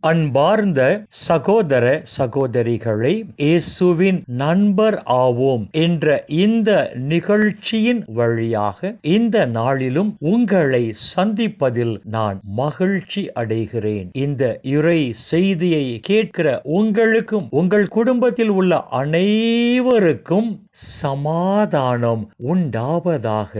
அன்பார்ந்த சகோதர சகோதரிகளை, இயேசுவின் நண்பர் ஆவோம் என்ற இந்த நிகழ்ச்சியின் வழியாக இந்த நாளிலும் உங்களை சந்திப்பதில் நான் மகிழ்ச்சி அடைகிறேன். இந்த இறை செய்தியை கேட்கிற உங்களுக்கும் உங்கள் குடும்பத்தில் உள்ள அனைவருக்கும் சமாதானம் உண்டாவதாக.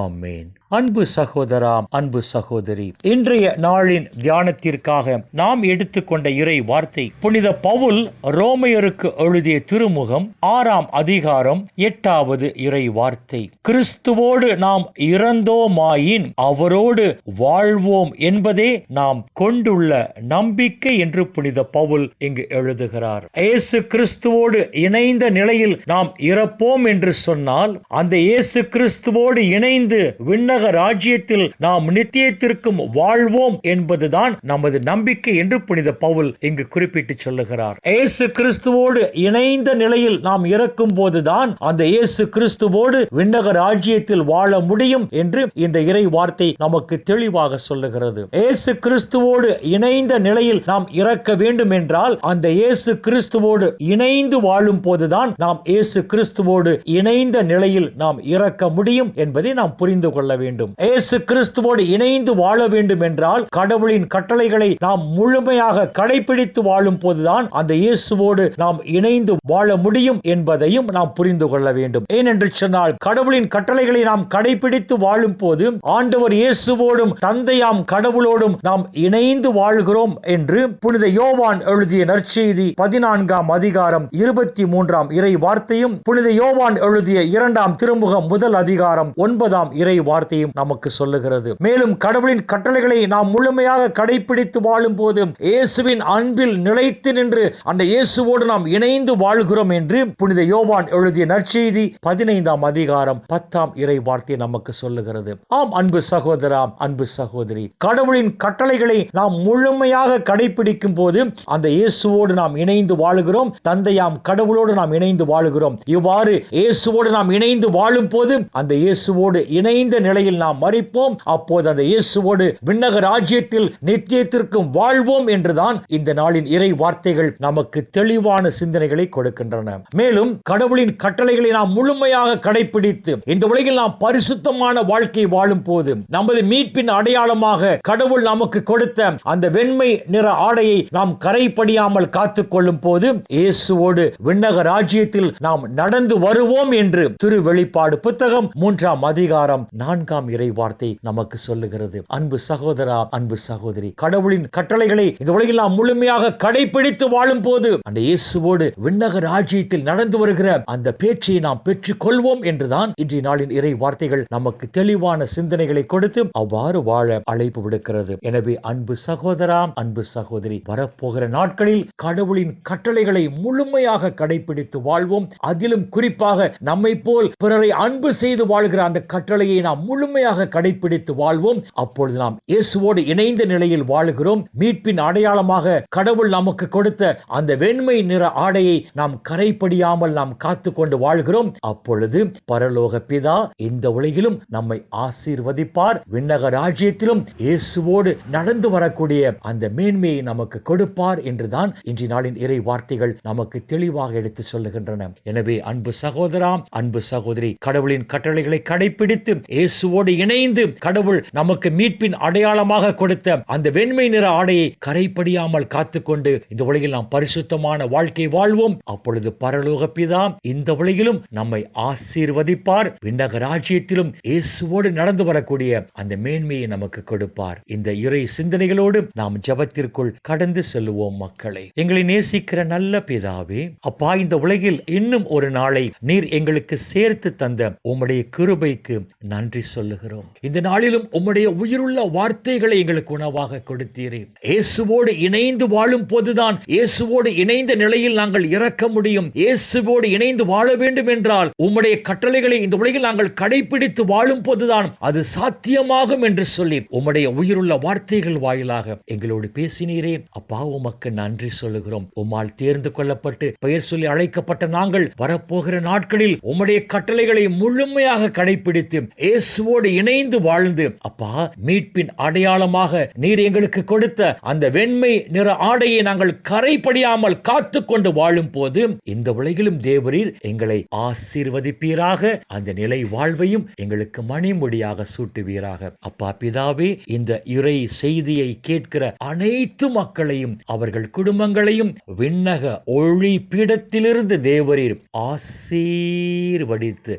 ஆமேன். அன்பு சகோதரா, அன்பு சகோதரி, இன்றைய நாளின் தியானத்திற்காக நாம் எடுத்துக்கொண்ட இறை வார்த்தை புனித பவுல் ரோமையருக்கு எழுதிய திருமுகம் 6ஆம் அதிகாரம் 8வது இறை வார்த்தை. கிறிஸ்துவோடு நாம் இறந்தோமாயின் அவரோடு வாழ்வோம் என்பதே நாம் கொண்டுள்ள நம்பிக்கை என்று புனித பவுல் இங்கு எழுதுகிறார். இயேசு கிறிஸ்துவோடு இணைந்த நிலையில் நாம் இறப்போம் என்று சொன்னால், அந்த இயேசு கிறிஸ்துவோடு இணைந்து விண்ணக ராஜ்யத்தில் நாம் நித்தியத்திற்கும் வாழ்வோம் என்பதுதான் நமது நம்பிக்கை என்று புனித பவுல் இங்கு குறிப்பிட்டு சொல்லுகிறார். இயேசு கிறிஸ்துவோடு இணைந்த நிலையில் நாம் இறக்கும் போதுதான் அந்த இயேசு கிறிஸ்துவோடு விண்ணக ராஜ்யத்தில் வாழ முடியும் என்று இந்த இறை வார்த்தை நமக்கு தெளிவாக சொல்லுகிறது. இயேசு கிறிஸ்துவோடு இணைந்த நிலையில் நாம் இறக்க வேண்டும் என்றால் அந்த இயேசு கிறிஸ்துவோடு இணைந்து வாழும் போதுதான் நாம் இயேசு கிறிஸ்துவோடு இணைந்த நிலையில் நாம் இறக்க முடியும் என்பதை நாம் புரிந்து கொள்ள வேண்டும். இயேசு கிறிஸ்துவோடு இணைந்து வாழ வேண்டும் என்றால் கடவுளின் கட்டளைகளை நாம் முழுமையாக கடைபிடித்து வாழும் போதுதான் அந்த இயேசுவோடு நாம் இணைந்து வாழ முடியும் என்பதையும் நாம் புரிந்து கொள்ள வேண்டும். ஏனென்று சொன்னால், கடவுளின் கட்டளைகளை நாம் கடைபிடித்து வாழும் போது ஆண்டவர் இயேசுவோடும் தந்தையாம் கடவுளோடும் நாம் இணைந்து வாழ்கிறோம் என்று புனித யோவான் எழுதிய நற்செய்தி 14ஆம் அதிகாரம் 23ஆம் இறை வார்த்தையும், புனித யோவான் எழுதிய 2ஆம் திருமுகம் 1 அதிகாரம் 9ஆம் இறை வார்த்தையும் நமக்கு சொல்லுகிறது. மேலும் கடவுளின் கட்டளைகளை நாம் முழுமையாக கடைபிடித்து வாழும் போது இயேசுவின் அன்பில் நிலைத்து நின்று அந்த இயேசுவோடு நாம் இணைந்து வாழ்கிறோம் என்று புனித யோவான் எழுதிய நற்செய்தி 15ஆம் அதிகாரம் 10ஆம் இறை வார்த்தை நமக்கு சொல்லுகிறது. ஆம் அன்பு சகோதரா, அன்பு சகோதரி, கடவுளின் கட்டளைகளை நாம் முழுமையாக கடைபிடிக்கும் போது அந்த இயேசுவோடு நாம் இணைந்து வாழுகிறோம், தந்தையாம் கடவுளோடு நாம் இணைந்து வாழுகிறோம். இவ்வாறு இயேசுவோடு நாம் இணைந்து வாழும் போது அந்த இயேசுவோடு இணைந்த நிலையில் நாம் மரிப்போம். அப்போது அந்த இயேசுவோடு விண்ணக ராஜ்யத்தில் நித்தியத்திற்கும் வாழ்வோம் என்றுதான் இந்த நாளின் இறை வார்த்தைகள் நமக்கு தெளிவான சிந்தனைகளை கொடுக்கின்றன. மேலும் கடவுளின் கட்டளைகளை நாம் முழுமையாக கடைபிடித்து இந்த உலகில் நாம் பரிசுத்தமான வாழ்க்கை வாழும் போது நமது மீட்பின் அடையாளமாக கடவுள் நமக்கு கொடுத்த அந்த வெண்மை நிற ஆடையை நாம் கரைபடியாமல் காத்துக் கொள்ளும் போது இயேசுவோடு விண்ணக ராஜ்யத்தில் நாம் நடந்து வருவோம் என்று திருவெளிப்பாடு புத்தகம் 3ஆம் அதிகாரம் 4ஆம் இறை வார்த்தை நமக்கு சொல்லுகிறது. அன்பு சகோதரா, அன்பு சகோதரி, கடவுளின் கட்டளைகளை இந்த உலகில் நாம் முழுமையாக கடைபிடித்து வாழும் போது அந்த இயேசுவோடு விண்ணக ராஜ்யத்தில் நடந்து வருகிற அந்த பேச்சை நாம் பெற்றுக் கொள்வோம் என்றுதான் இன்றைய நாளின் இறை வார்த்தைகள் நமக்கு தெளிவான சிந்தனைகளை கொடுத்து அவ்வாறு வாழ அழைப்பு விடுக்கிறது. எனவே அன்பு சகோதரா, அன்பு சகோதரி, வரப்போகிற நாட்களில் கடவுளின் கட்டளைகளை முழுமையாக கடைபிடித்து வாழ்வோம். அதிலும் குறிப்பாக நம்மை போல் பிறரை அன்பு செய்து வாழ்கிற அந்த கட்டளையை நாம் முழுமையாக கடைபிடித்து வாழ்வோம். அப்பொழுது நாம் இயேசுவோடு இணைந்த நிலையில் வாழுகிறோம். மீட்பின் அடையாளமாக கடவுள் நமக்கு கொடுத்த அந்த வெண்மை நிற ஆடையை நாம் கரைபடியாமல் நாம் காத்துக்கொண்டு வாழ்கிறோம். அப்பொழுது பரலோக பிதா இந்த உலகிலும் நம்மை ஆசீர்வதிப்பார். விண்ணக ராஜ்யத்திலும் இயேசுவோடு நடந்து வரக்கூடிய அந்த மேன்மையை நமக்கு கொடுப்பார் என்றுதான் இன்றைய நாளின் இறை வார்த்தைகள் நமக்கு தெளிவாக எடுத்து சொல்லுகின்றன. எனவே அன்பு சகோதரா, அன்பு சகோதரி, கடவுளின் கட்டளைகளை கடைபிடித்து இயேசுவோடு இணைந்து கடவுள் நமக்கு மீட்பின் அடையாளமாக கொடுத்த அந்த வெண்மை நிற ஆடையை கரைபடியாமல் காத்துக்கொண்டு இந்த உலகில் நாம் பரிசுத்தமான வாழ்க்கை வாழ்வோம். அப்பொழுது பரலோக பிதா இந்த உலகிலும் நம்மை ஆசீர்வதிப்பார். விண்ணக ராஜ்யத்திலும் இயேசுவோடு நடந்து வரக்கூடிய அந்த மேன்மையை நமக்கு கொடுப்பார். இந்த இறை சிந்தனைகளோடு நாம் ஜெபத்திற்குள் கடந்து செல்லுவோம். மக்களை, எங்களை நேசிக்கிற நல்ல பிதாவே, அப்பா, இந்த உலகில் இன்னும் ஒரு நாளை நீர் எங்களுக்கு சேர்த்து தந்த உம்முடைய கிருபைக்கு நன்றி சொல்லுகிறோம். இந்த நாளிலும் உம்முடைய உயிருள்ள வார்த்தைகளை எங்களுக்கு உணவாக கொடுத்தீரே. இயேசுவோடு இணைந்து வாழும் போதுதான் இயேசுவோடு இணைந்த நிலையில் நாங்கள் இறக்க முடியும். இயேசுவோடு இணைந்து வாழ வேண்டும் என்றால் உம்முடைய கட்டளைகளை இந்த உலகில் நாங்கள் கடைபிடித்து வாழும் போதுதான் அது சாத்தியமாகும் என்று சொல்லி உம்முடைய உயிருள்ள வார்த்தைகள் வாயிலாக எங்களோடு பேசினீரே. அப்பா, உமக்கு நன்றி சொல்லுகிறோம். உம்மால் தேர்ந்து கொள்ளப்பட்டு பெயர் சொல்லி அழைக்கப்பட்ட நாங்கள் வரப்போகிற வரப்போகிற நாட்களில் உம்முடைய கட்டளைகளை முழுமையாக கடைபிடித்து இயேசுவோடு இணைந்து வாழ்ந்து அப்பா மீட்பின் அடையாளமாக நீர் எங்களுக்கு கொடுத்த அந்த வெண்மை நிற ஆடையை நாங்கள் கரைபடியாமல் காத்து கொண்டு வாழும் போது இந்த உலகிலும் தேவரீர் எங்களை ஆசீர்வதிப்பீராக. அந்த நிலை வாழ்வையும் எங்களுக்கு மணிமுடியாக சூட்டுவீராக. அப்பா பிதாவே, இந்த இறை செய்தியை கேட்கிற அனைத்து மக்களையும் அவர்கள் குடும்பங்களையும் விண்ணக ஒளி பீடத்திலிருந்து தேவரீர் ஆசீர்வதித்து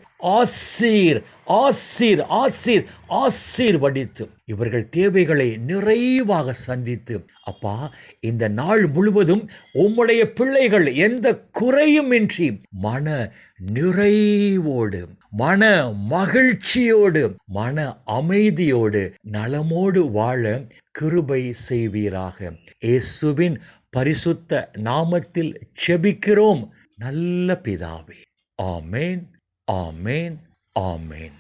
ஆசீர்வதித்து இவர்கள் தேவைகளை நிறைவாக சந்தித்து அப்பா இந்த நாள் முழுவதும் உம்முடைய பிள்ளைகள் எந்த குறையுமின்றி மன நிறைவோடு, மன மகிழ்ச்சியோடு, மன அமைதியோடு, நலமோடு வாழ கிருபை செய்வீராக. இயேசுவின் பரிசுத்த நாமத்தில் ஜெபிக்கிறோம் நல்ல பிதாவே. ஆமேன், ஆமேன், ஆமேன்.